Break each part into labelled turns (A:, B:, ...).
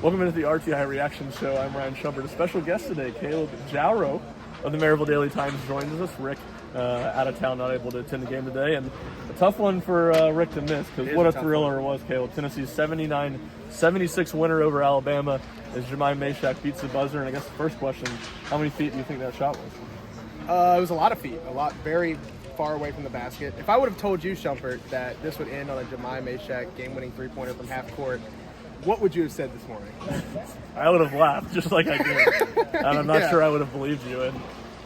A: Welcome into the RTI Reaction Show. I'm Ryan Schumpert. A special guest today, Caleb Jarreau of the Maryville Daily Times joins us. Rick, out of town, not able to attend the game today. And a tough one for Rick to miss, because what a thriller it was, Caleb. Tennessee's 79-76 winner over Alabama as Jahmai Mashack beats the buzzer. And I guess the first question, how many feet do you think that shot was?
B: It was a lot of feet, very far away from the basket. If I would have told you, Schumpert, that this would end on a Jahmai Mashack game-winning three-pointer from half court, what would you have said this morning?
A: I would have laughed, just like I did. And I'm not sure I would have believed you. And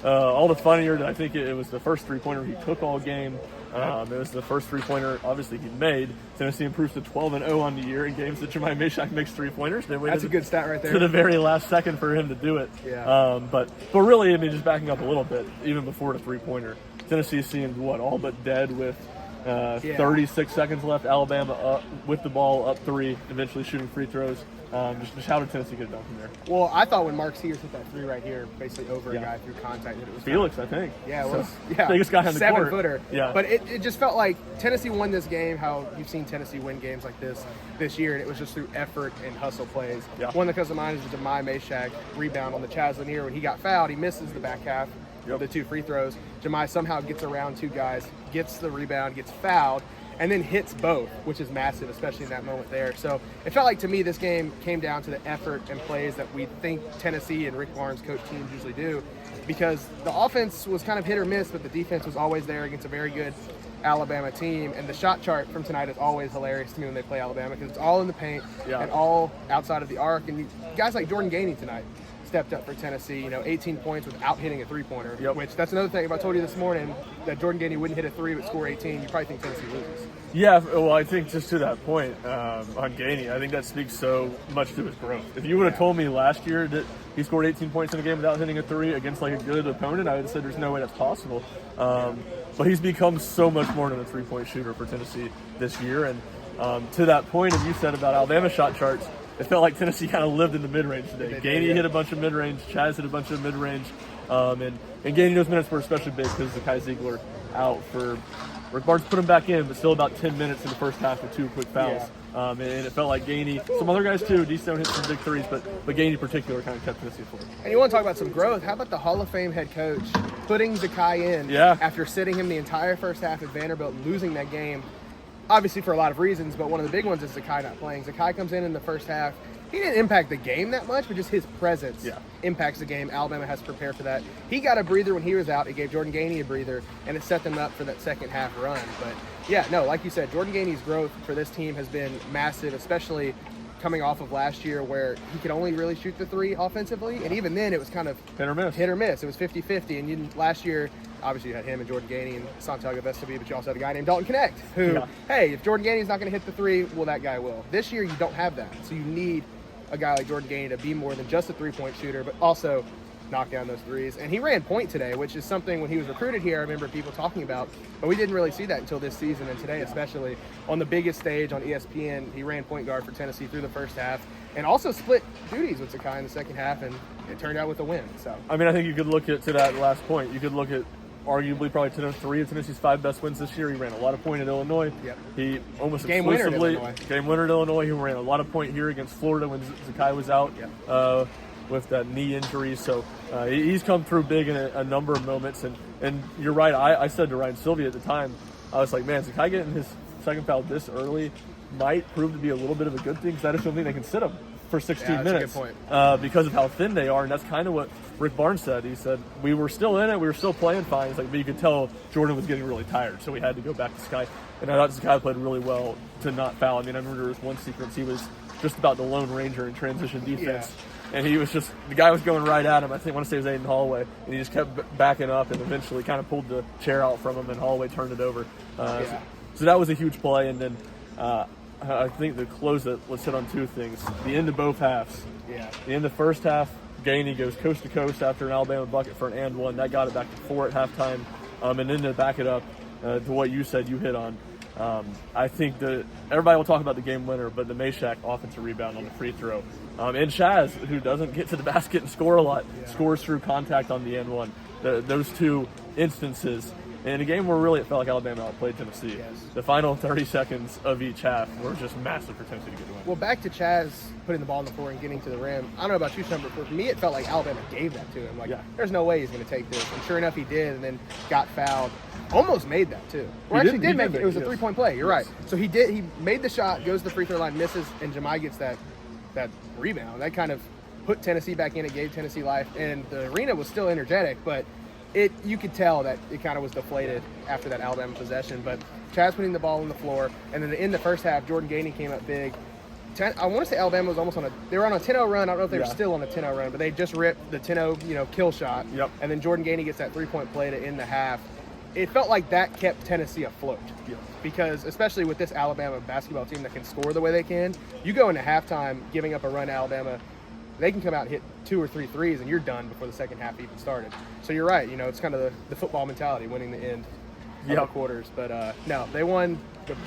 A: all the funnier that I think it was the first three-pointer he took all game. It was the first three-pointer, obviously, he made. Tennessee improves to 12-0 on the year in games that Jahmai Mashack makes three-pointers.
B: That's a good stat right there.
A: To the very last second for him to do it.
B: Yeah.
A: But really, I mean, just backing up a little bit, even before the three-pointer, Tennessee seemed, all but dead with 36 seconds left. Alabama up with the ball, up three, eventually shooting free throws. Just how did Tennessee get it done from there?
B: Well, I thought when Mark Sears hit that three right here, basically over a guy through contact, that it was
A: Felix, I think.
B: Yeah, it
A: so,
B: was. Yeah,
A: biggest guy on the court.
B: 7-footer.
A: Yeah,
B: but it just felt like Tennessee won this game. How you've seen Tennessee win games like this year, and it was just through effort and hustle plays.
A: Yeah.
B: One that comes to mind is the Jahmai Mashack rebound on the Chaz Lanier when he got fouled. He misses the back half of the two free throws. Jahmai somehow gets around two guys, gets the rebound, gets fouled, and then hits both, which is massive, especially in that moment there. So it felt like, to me, this game came down to the effort and plays that we think Tennessee and Rick Barnes coach teams usually do, because the offense was kind of hit or miss, but the defense was always there against a very good Alabama team. And the shot chart from tonight is always hilarious to me when they play Alabama, because it's all in the paint and all outside of the arc. And guys like Jordan Gainey tonight stepped up for Tennessee, 18 points without hitting a three-pointer, which that's another thing. If I told you this morning that Jordan Gainey wouldn't hit a three but score 18, you probably think Tennessee loses.
A: Yeah, well, I think just to that point on Gainey, I think that speaks so much to his growth. If you would have told me last year that he scored 18 points in a game without hitting a three against like a good opponent, I would have said there's no way that's possible. But he's become so much more than a three-point shooter for Tennessee this year. And to that point, as you said about Alabama shot charts, it felt like Tennessee kind of lived in the mid-range today. Gainey hit a bunch of mid-range, Chaz hit a bunch of mid-range, and Gainey, those minutes were especially big because Zakai Ziegler out for Rick Barnes put him back in, but still about 10 minutes in the first half with two quick fouls. And it felt like Gainey, some other guys too, D-Stone hit some big threes, but Gainey in particular kind of kept Tennessee afloat.
B: And you want to talk about some growth, how about the Hall of Fame head coach putting Zakai in after sitting him the entire first half at Vanderbilt, losing that game? Obviously for a lot of reasons, but one of the big ones is Zakai not playing. Zakai comes in the first half. He didn't impact the game that much, but just his presence impacts the game. Alabama has to prepare for that. He got a breather when he was out. It gave Jordan Gainey a breather, and it set them up for that second half run. But, like you said, Jordan Gainey's growth for this team has been massive, especially coming off of last year where he could only really shoot the three offensively. And even then, it was kind of
A: hit or miss.
B: It was 50-50. And last year, obviously, you had him and Jordan Gainey and Santiago Vestavia, but you also had a guy named Dalton Connect who, hey, if Jordan Gainey's not going to hit the three, well, that guy will. This year, you don't have that. So you need a guy like Jordan Gainey to be more than just a three-point shooter, but also knock down those threes. And he ran point today, which is something when he was recruited here, I remember people talking about, but we didn't really see that until this season, and today especially. On the biggest stage on ESPN, he ran point guard for Tennessee through the first half, and also split duties with Zakai in the second half, and it turned out with a win. So
A: I mean, I think you could look at, to that last point, you could look at arguably probably three of Tennessee's 5 best wins this year. He ran a lot of point at Illinois. He almost
B: game
A: exclusively
B: game
A: winner at Illinois. He ran a lot of point here against Florida when Zakai was out with that knee injury. So he's come through big in a number of moments. And you're right. I said to Ryan Sylvia at the time, I was like, man, Zakai getting his second foul this early might prove to be a little bit of a good thing, because I just don't think they can sit him for 16 minutes because of how thin they are. And that's kind of what Rick Barnes said. He said, we were still in it, we were still playing fine. He's like, but you could tell Jordan was getting really tired, so we had to go back to Zakai. And I thought Zakai played really well to not foul. I mean, I remember there was one sequence he was just about the lone ranger in transition defense. And he was just, the guy was going right at him. I want to say it was Aiden Holloway. And he just kept backing up and eventually kind of pulled the chair out from him, and Holloway turned it over. So that was a huge play. And then I think the close that, let's hit on two things. The end of both halves. The end of the first half, Gainey goes coast to coast after an Alabama bucket for an and one. That got it back to 4 at halftime. And then to back it up to what you said you hit on, I think that everybody will talk about the game winner, but the Mashack offensive rebound on the free throw. And Chaz, who doesn't get to the basket and score a lot, scores through contact on the N1. Those two instances in a game where really it felt like Alabama outplayed Tennessee.
B: Yes.
A: The final 30 seconds of each half were just massive for Tennessee to get the win.
B: Well, back to Chaz putting the ball on the floor and getting to the rim. I don't know about you, Schumpert, but for me, it felt like Alabama gave that to him. Like, there's no way he's going to take this. And sure enough, he did, and then got fouled. Almost made that, too. Or actually did make it. It was a three-point play. You're right. So he did. He made the shot, goes to the free throw line, misses, and Jahmai gets that rebound. That kind of put Tennessee back in. It gave Tennessee life. And the arena was still energetic, but you could tell that it kind of was deflated after that Alabama possession. But Chaz putting the ball on the floor, and then in the first half, Jordan Gainey came up big. I want to say Alabama was almost they were on a 10-0 run. I don't know if they were still on a 10-0 run, but they just ripped the 10-0, kill shot.
A: Yep.
B: And then Jordan Gainey gets that three-point play to end the half. It felt like that kept Tennessee afloat.
A: Yep.
B: Because especially with this Alabama basketball team that can score the way they can, you go into halftime giving up a run to Alabama, they can come out and hit 2 or 3 threes, and you're done before the second half even started. So you're right. It's kind of the football mentality, winning the end of the quarters. But no, they won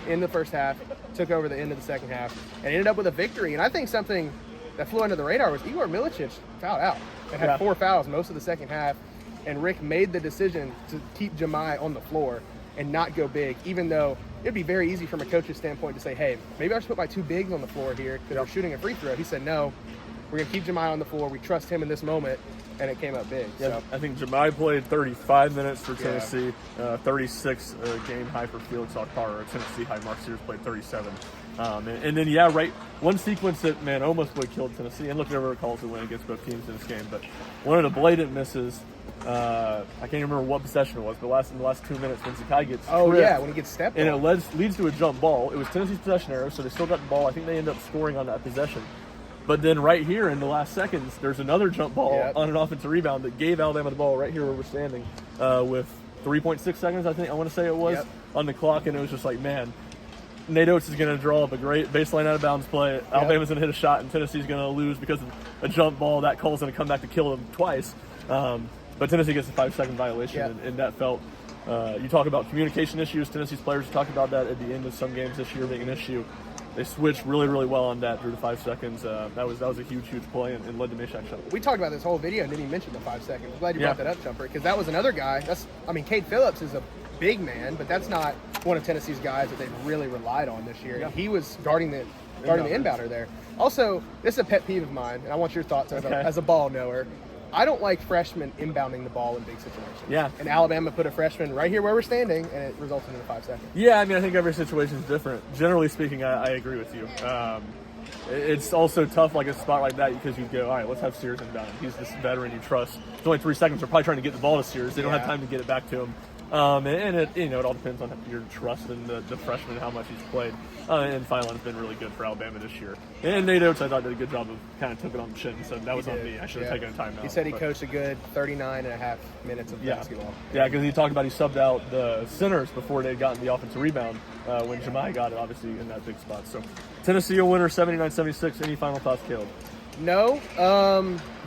B: in the first half, took over the end of the second half, and ended up with a victory. And I think something that flew under the radar was Igor Milicic fouled out and had 4 fouls most of the second half. And Rick made the decision to keep Jahmai on the floor and not go big, even though it'd be very easy from a coach's standpoint to say, hey, maybe I should put my 2 bigs on the floor here because they're shooting a free throw. He said, no, we're going to keep Jahmai on the floor. We trust him in this moment, and it came out big.
A: Yeah,
B: So.
A: I think Jahmai played 35 minutes for Tennessee, 36 game high for Felix Okpara. Tennessee high. Mark Sears played 37. And then, one sequence that, man, almost would have killed Tennessee. And look at every calls to win against both teams in this game. But one of the blatant misses, I can't remember what possession it was, but in the last 2 minutes when Zakai gets tripped,
B: when he gets stepped
A: and
B: on.
A: it leads to a jump ball. It was Tennessee's possession arrow, so they still got the ball. I think they end up scoring on that possession. But then right here in the last seconds, there's another jump ball on an offensive rebound that gave Alabama the ball right here where we're standing with 3.6 seconds, I want to say it was, on the clock. And it was just like, man, Nate Oates is going to draw up a great baseline out of bounds play. Alabama's going to hit a shot, and Tennessee's going to lose because of a jump ball. That call's going to come back to kill them twice. But Tennessee gets a 5-second violation, and that felt you talk about communication issues. Tennessee's players talk about that at the end of some games this year being an issue. They switched really, really well on that through the 5 seconds. That was a huge play and led to Mashack shot.
B: We talked about this whole video and didn't even mention the 5 seconds. I'm glad you brought that up, Schumpert, because that was another guy. Cade Phillips is a big man, but that's not one of Tennessee's guys that they've really relied on this year. He was guarding the inbounder there. Also, this is a pet peeve of mine, and I want your thoughts as a ball knower. I don't like freshmen inbounding the ball in big situations.
A: Yeah.
B: And Alabama put a freshman right here where we're standing, and it resulted in a 5 seconds.
A: Yeah, I think every situation is different. Generally speaking, I agree with you. It's also tough, like a spot like that, because you go, all right, let's have Sears inbound. He's this veteran you trust. It's only 3 seconds. They're probably trying to get the ball to Sears. They don't have time to get it back to him. And it all depends on your trust in the freshman and how much he's played. And Phylon's been really good for Alabama this year. And Nate Oates, I thought, did a good job of kind of took it on the chin and said, that was on me. I should have taken a timeout.
B: He said he coached a good 39 and a half minutes of basketball.
A: Yeah, because he talked about he subbed out the centers before they'd gotten the offensive rebound when Jahmai got it, obviously, in that big spot. So Tennessee a winner, 79-76. Any final thoughts, Caleb?
B: No.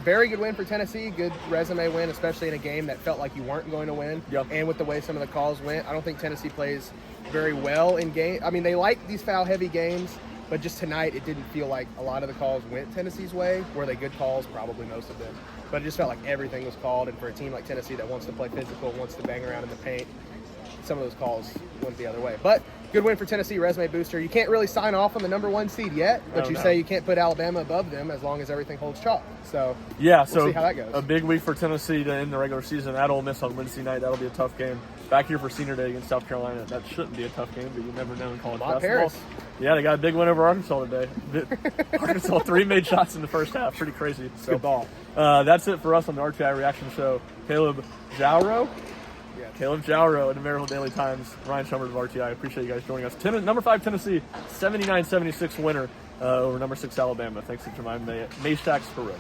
B: Very good win for Tennessee. Good resume win, especially in a game that felt like you weren't going to win.
A: Yep. And
B: with the way some of the calls went, I don't think Tennessee plays very well in game. They like these foul-heavy games, but just tonight it didn't feel like a lot of the calls went Tennessee's way. Were they good calls? Probably most of them. But it just felt like everything was called, and for a team like Tennessee that wants to play physical, wants to bang around in the paint, some of those calls went the other way. But good win for Tennessee, resume booster. You can't really sign off on the number 1 seed yet, but say you can't put Alabama above them as long as everything holds chalk. So we'll see how that goes.
A: A big week for Tennessee to end the regular season at Ole Miss on Wednesday night. That'll be a tough game. Back here for Senior Day against South Carolina. That shouldn't be a tough game, but you never know in college basketball.
B: Paris.
A: Yeah, they got a big win over Arkansas today. Arkansas 3 made shots in the first half. Pretty crazy. So,
B: good ball.
A: That's it for us on the RTI Reaction Show. Caleb Jarreau. Caleb Jarreau at the Maryville Daily Times. Ryan Schumpert of RTI. I appreciate you guys joining us. Number 5 Tennessee, 79-76 winner over number 6 Alabama. Thanks to Jahmai Mashack's Heroes.